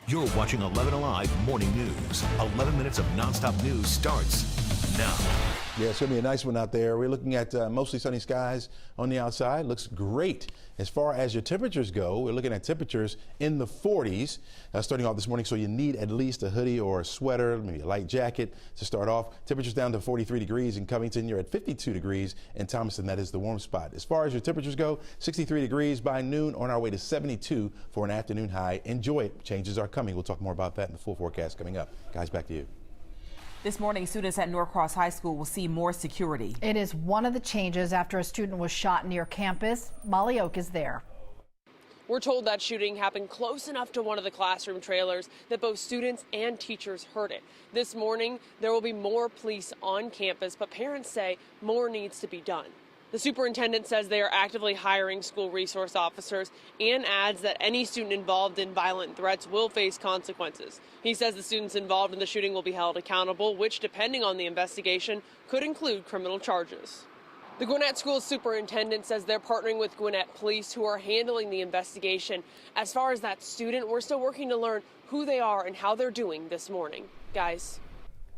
You're watching 11 Alive Morning News. 11 minutes of nonstop news starts now. Yeah, it's going to be a nice one out there. We're looking at mostly sunny skies on the outside. Looks great. As far as your temperatures go, we're looking at temperatures in the 40s starting off this morning, so you need at least a hoodie or a sweater, maybe a light jacket to start off. Temperatures down to 43 degrees in Covington. You're at 52 degrees in Thomaston. That is the warm spot. As far as your temperatures go, 63 degrees by noon, on our way to 72 for an afternoon high. Enjoy it. Changes are coming. We'll talk more about that in the full forecast coming up. Guys, back to you. This morning, students at Norcross High School will see more security. It is one of the changes after a student was shot near campus. Molly Oak is there. We're told that shooting happened close enough to one of the classroom trailers that both students and teachers heard it. This morning, there will be more police on campus, but parents say more needs to be done. The superintendent says they are actively hiring school resource officers and adds that any student involved in violent threats will face consequences. He says the students involved in the shooting will be held accountable, which, depending on the investigation, could include criminal charges. The Gwinnett School superintendent says they're partnering with Gwinnett police who are handling the investigation. As far as that student, we're still working to learn who they are and how they're doing this morning. Guys.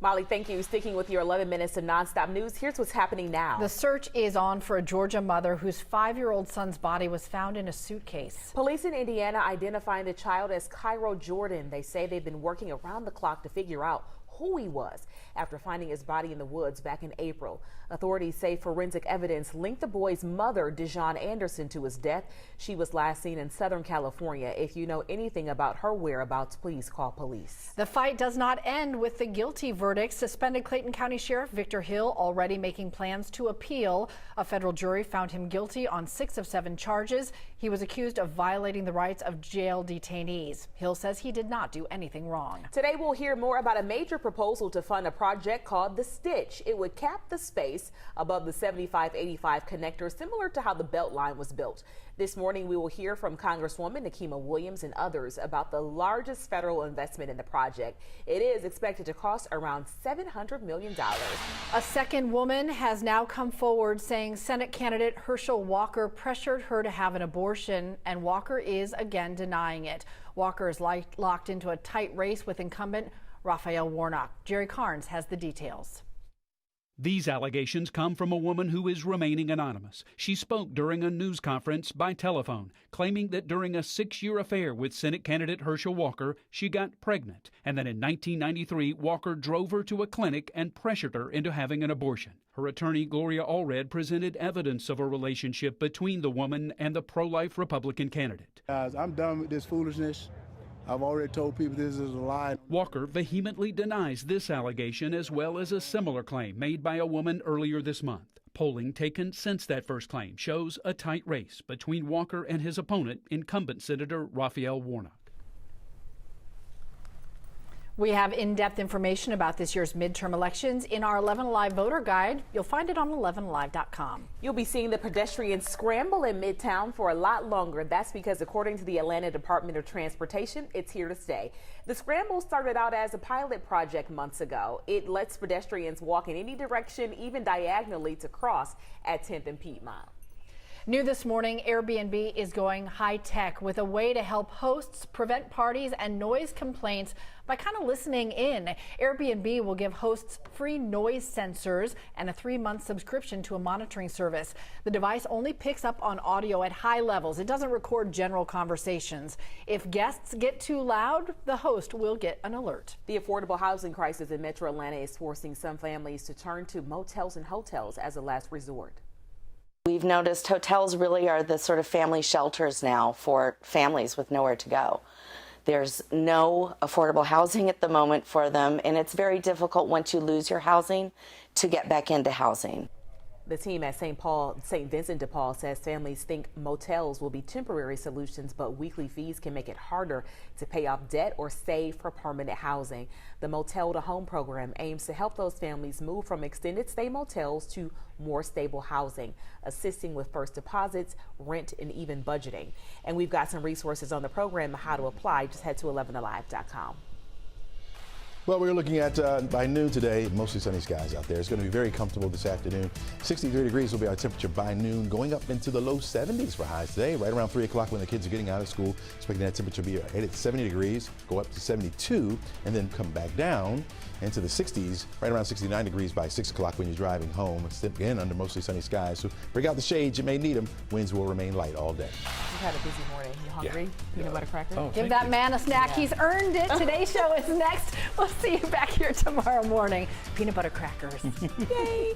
Molly, thank you. Sticking with your 11 minutes of nonstop news, here's what's happening now. The search is on for a Georgia mother whose 5-year-old son's body was found in a suitcase. Police in Indiana identifying the child as Cairo Jordan. They say they've been working around the clock to figure out who he was after finding his body in the woods back in April. Authorities say forensic evidence linked the boy's mother, Dijon Anderson, to his death. She was last seen in Southern California. If you know anything about her whereabouts, please call police. The fight does not end with the guilty verdict. Suspended Clayton County Sheriff Victor Hill already making plans to appeal. A federal jury found him guilty on 6 of 7 charges. He was accused of violating the rights of jail detainees. Hill says he did not do anything wrong. Today we'll hear more about a major proposal to fund a project called The Stitch. It would cap the space above the 75-85 connector, similar to how the Beltline was built. This morning we will hear from Congresswoman Nikema Williams and others about the largest federal investment in the project. It is expected to cost around $700 million. A second woman has now come forward saying Senate candidate Herschel Walker pressured her to have an abortion, and Walker is again denying it. Walker is locked into a tight race with incumbent Raphael Warnock. Jerry Carnes has the details. These allegations come from a woman who is remaining anonymous. She spoke during a news conference by telephone, claiming that during a 6-year affair with Senate candidate Herschel Walker, she got pregnant, and that in 1993, Walker drove her to a clinic and pressured her into having an abortion. Her attorney, Gloria Allred, presented evidence of a relationship between the woman and the pro-life Republican candidate. Guys, I'm done with this foolishness. I've already told people this is a lie. Walker vehemently denies this allegation as well as a similar claim made by a woman earlier this month. Polling taken since that first claim shows a tight race between Walker and his opponent, incumbent Senator Raphael Warnock. We have in-depth information about this year's midterm elections in our 11 Alive voter guide. You'll find it on 11alive.com. You'll be seeing the Pedestrian Scramble in Midtown for a lot longer. That's because, according to the Atlanta Department of Transportation, it's here to stay. The Scramble started out as a pilot project months ago. It lets pedestrians walk in any direction, even diagonally, to cross at 10th and Piedmont. New this morning, Airbnb is going high-tech with a way to help hosts prevent parties and noise complaints by kind of listening in. Airbnb will give hosts free noise sensors and a 3-month subscription to a monitoring service. The device only picks up on audio at high levels. It doesn't record general conversations. If guests get too loud, the host will get an alert. The affordable housing crisis in Metro Atlanta is forcing some families to turn to motels and hotels as a last resort. We've noticed hotels really are the sort of family shelters now for families with nowhere to go. There's no affordable housing at the moment for them, and it's very difficult once you lose your housing to get back into housing. The team at St. Vincent de Paul says families think motels will be temporary solutions, but weekly fees can make it harder to pay off debt or save for permanent housing. The Motel to Home program aims to help those families move from extended stay motels to more stable housing, assisting with first deposits, rent, and even budgeting. And we've got some resources on the program, how to apply. Just head to 11alive.com. Well, we're looking at by noon today, mostly sunny skies out there. It's going to be very comfortable this afternoon. 63 degrees will be our temperature by noon, going up into the low 70s for highs today, right around 3 o'clock when the kids are getting out of school. Expecting that temperature to be at 70 degrees, go up to 72, and then come back down into the 60s, right around 69 degrees by 6 o'clock when you're driving home. It's again under mostly sunny skies, so break out the shades. You may need them. Winds will remain light all day. You've had a busy morning. You hungry? Yeah. Peanut butter cracker? Oh, Give that man a snack. He's earned it. Today's show is next. We'll see you back here tomorrow morning. Peanut butter crackers. Yay!